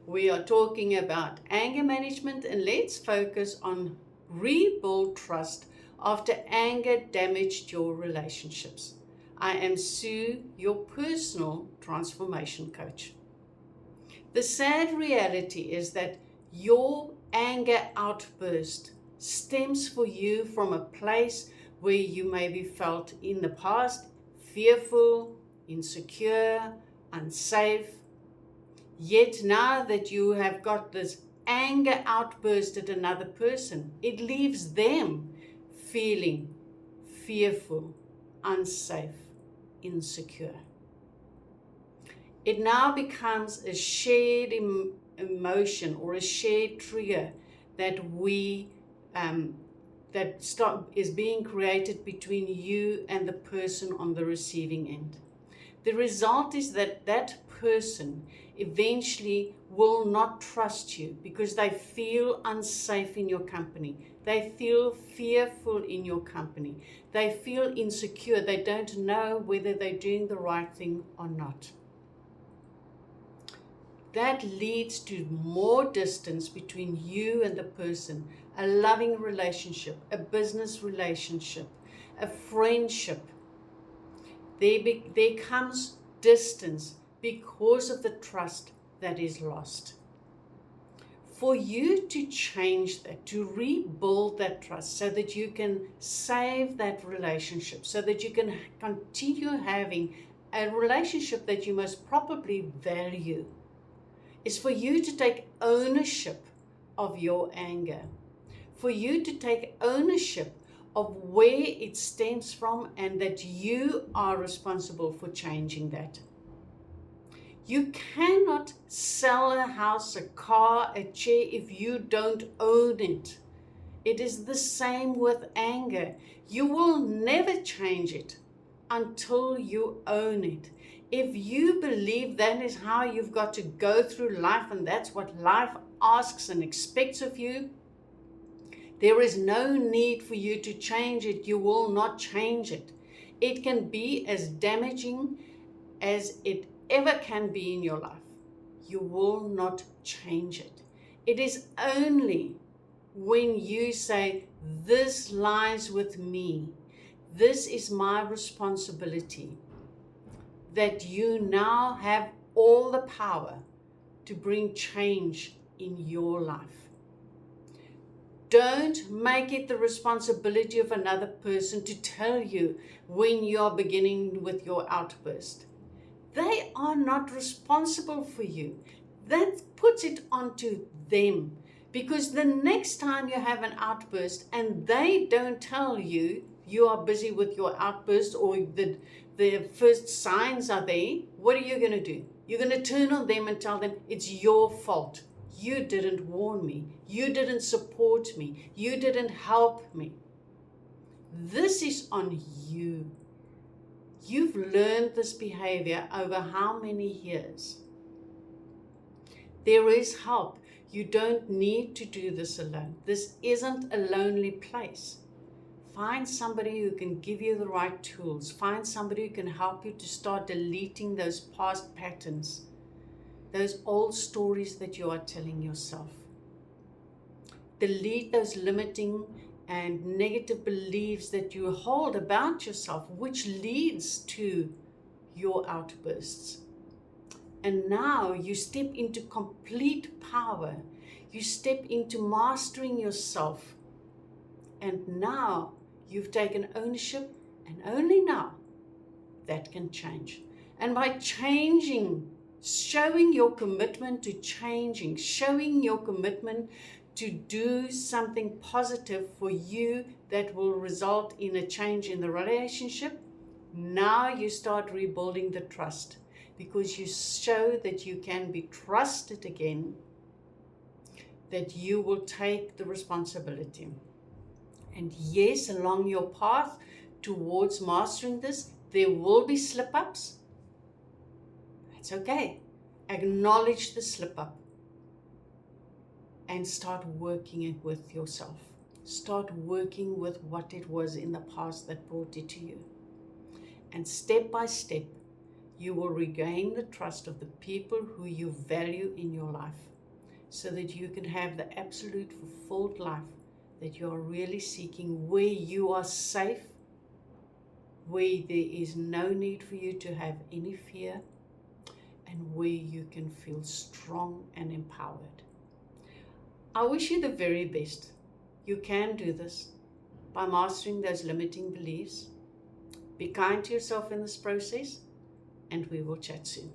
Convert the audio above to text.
We are talking about anger management, and let's focus on rebuild trust after anger damaged your relationships. I am Sue, your personal transformation coach. The sad reality is that your anger outburst stems for you from a place where you maybe felt in the past fearful, insecure, unsafe. Yet now that you have got this anger outburst at another person, it leaves them feeling fearful, unsafe, insecure. It now becomes a shared emotion or a shared trigger that is being created between you and the person on the receiving end. The result is that that person eventually will not trust you because they feel unsafe in your company. They feel fearful in your company. They feel insecure. They don't know whether they're doing the right thing or not. That leads to more distance between you and the person, a loving relationship, a business relationship, a friendship. There comes distance because of the trust that is lost. For you to change that, to rebuild that trust so that you can save that relationship, so that you can continue having a relationship that you most probably value, is for you to take ownership of your anger, for you to take ownership of where it stems from, and that you are responsible for changing that. You cannot sell a house, a car, a chair if you don't own it. It is the same with anger. You will never change it until you own it. If you believe that is how you've got to go through life and that's what life asks and expects of you, there is no need for you to change it. You will not change it. It can be as damaging as it ever can be in your life. You will not change it. It is only when you say, this lies with me, this is my responsibility, that you now have all the power to bring change in your life. Don't make it the responsibility of another person to tell you when you are beginning with your outburst. They are not responsible for you. That puts it onto them. Because the next time you have an outburst and they don't tell you you are busy with your outburst, or the first signs are there, what are you going to do? You're going to turn on them and tell them it's your fault. You didn't warn me. You didn't support me. You didn't help me. This is on you. You've learned this behavior over how many years? There is help. You don't need to do this alone. This isn't a lonely place. Find somebody who can give you the right tools. Find somebody who can help you to start deleting those past patterns, those old stories that you are telling yourself. Delete those limiting and negative beliefs that you hold about yourself, which leads to your outbursts. And now you step into complete power. You step into mastering yourself. And now you've taken ownership, and only now that can change. And by changing, showing your commitment to changing, showing your commitment to do something positive for you that will result in a change in the relationship, now you start rebuilding the trust, because you show that you can be trusted again, that you will take the responsibility. And yes, along your path towards mastering this, there will be slip-ups. That's okay. Acknowledge the slip-up and start working it with yourself. Start working with what it was in the past that brought it to you. And step by step, you will regain the trust of the people who you value in your life. so that you can have the absolute fulfilled life that you are really seeking, where you are safe, where there is no need for you to have any fear, and where you can feel strong and empowered. I wish you the very best. You can do this by mastering those limiting beliefs. Be kind to yourself in this process, and we will chat soon.